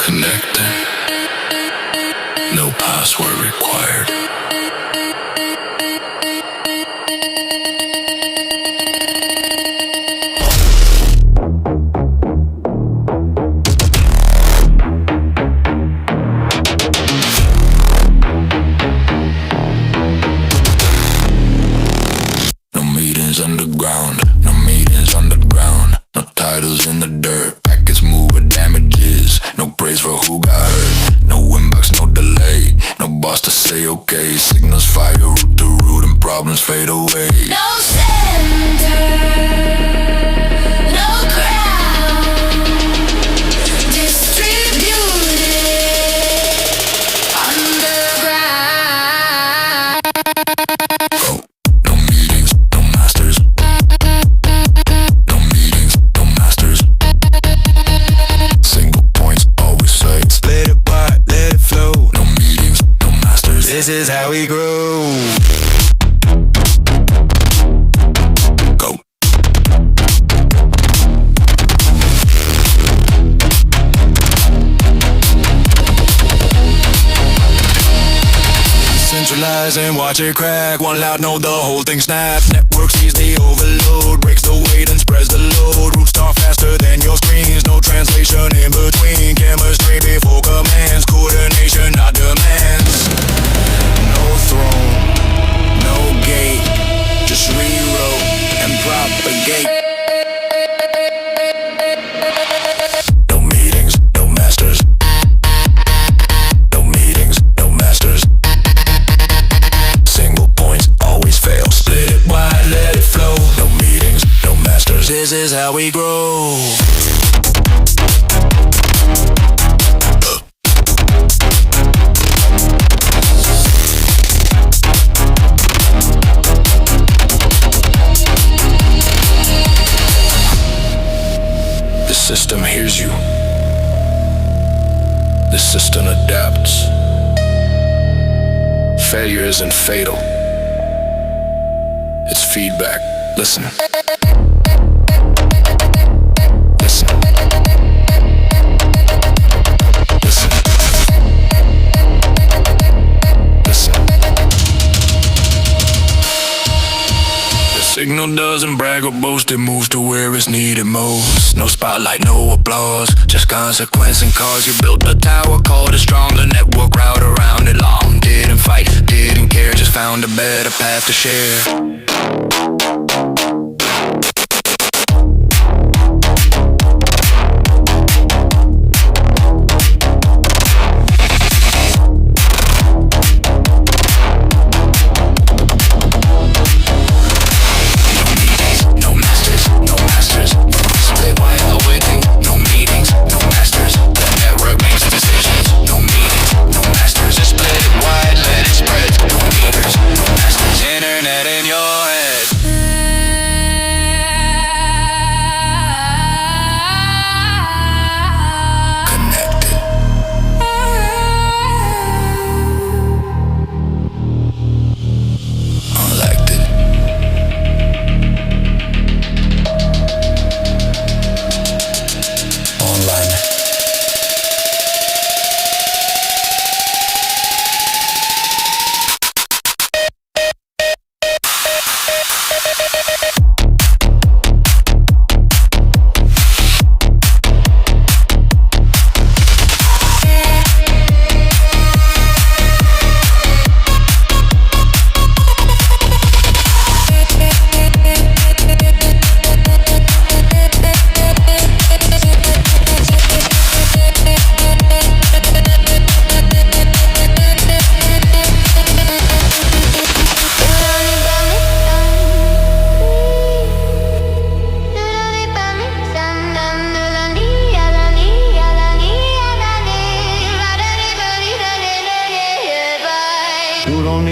Connecting. No password required. No meetings underground. No meetings underground. No titles in the dirt. Packets move with damages. No praise for who got hurt. No inbox, no delay. No boss to say okay. Signals fire root to root and problems fade away. No center, no crowd, distributed underground. No meetings, no masters. No meetings, no masters. Single points, always say. Let it wide, let it flow. No meetings, no masters. This is how we grow. Go. Centralize and watch it crack. One loud note, the whole thing snaps. Network sees the overload, breaks the weight and spreads the load. Roots start faster than your screens. No translation in between. Chemistry before commands. Coordination, not demands. No throne, no gate. Just rewrote and propagate. No meetings, no masters. No meetings, no masters. Single points always fail. Split it wide, let it flow. No meetings, no masters. This is how we grow. The system hears you. The system adapts. Failure isn't fatal. It's feedback. Listen. Listen. Listen. Listen. The signal doesn't brag. brag or boast, it moves to where it's needed most. No spotlight, no applause, just consequence and cause. You built a tower, called it strong, the network route around it long. Didn't fight, didn't care, just found a better path to share.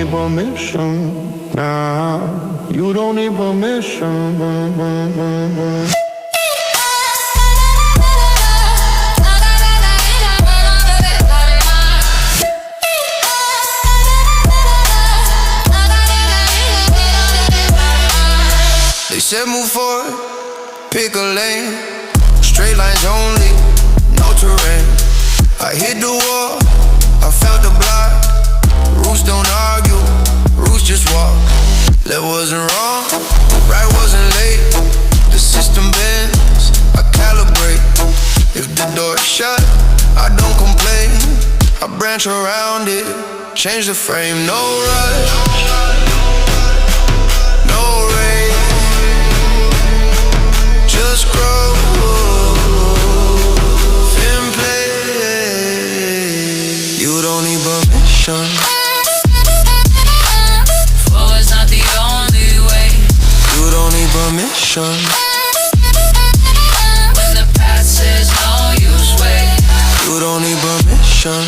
Permission now. You don't need permission. They said move forward, pick a lane. Straight lines only, no terrain. I hit the wall, I felt the block. Roots don't argue, roots just walk. Left wasn't wrong, right wasn't late. The system bends, I calibrate. If the door's shut, I don't complain. I branch around it, change the frame. No rush, no rain, just grow and play. You don't need permission. Permission. When the past says no, you sway. You don't need permission.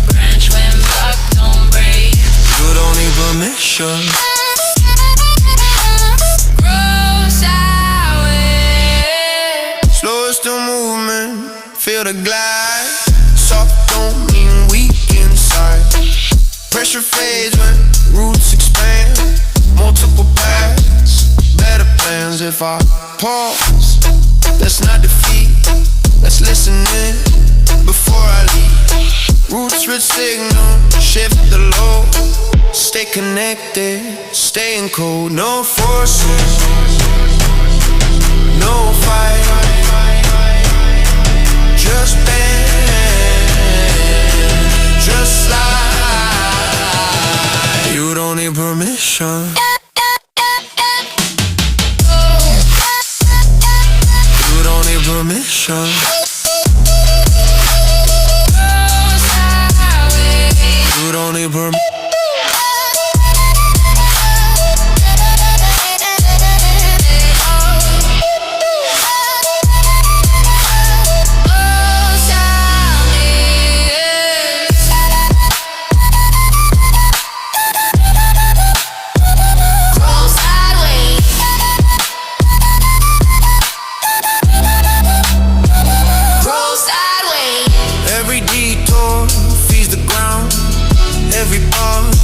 Branch when buck don't break. You don't need permission. Grow sideways. Slowest the movement, feel the glide. Soft don't mean weak inside. Pressure fades when roots expand. Multiple paths, better plans if I pause. Let's not defeat, let's listen in before I leave. Roots rich signal, shift the load. Stay connected, staying cold. No forces, no fight. Just bend, just slide. You don't need permission. Permission. You don't need permission.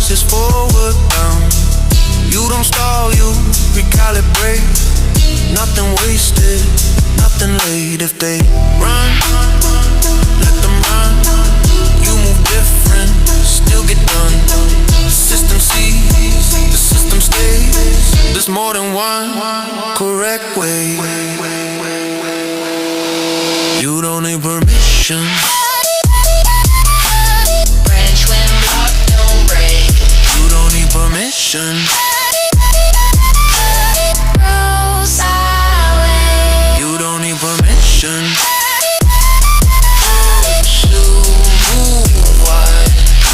Just forward bound. You don't stall, you recalibrate. Nothing wasted, nothing late. If they run, let them run. You move different, still get done. The system sees, the system stays. There's more than one correct way. You don't need permission. Branch when blocked, don't break. You don't need permission. Rules highway. You don't need permission.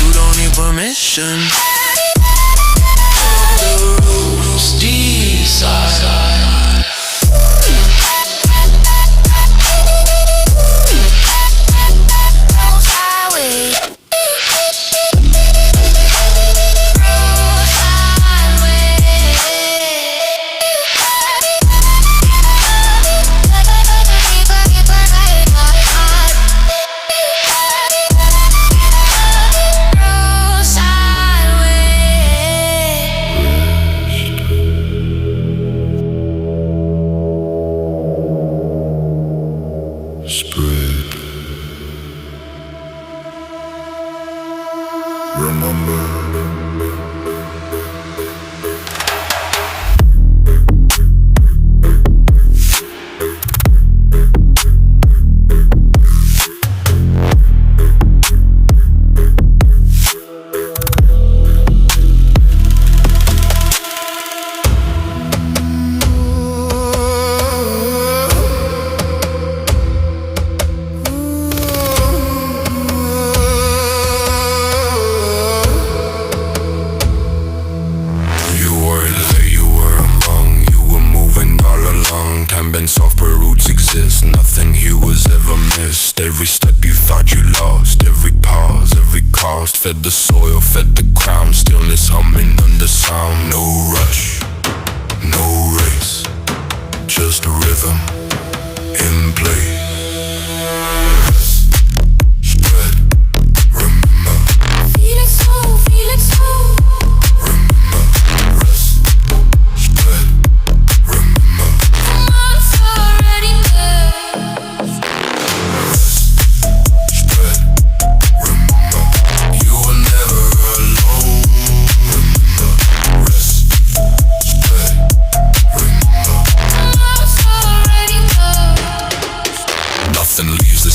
You don't need permission. The rules decide. Rules highway. Every step you thought you lost, every pause, every cost. Fed the soil, fed the ground, stillness humming under sound. No rush, no race, just a rhythm in place. Spread, remember. Feel it so, feel it so. Remember, rest, spread, remember. The month's already there. Nothing leaves the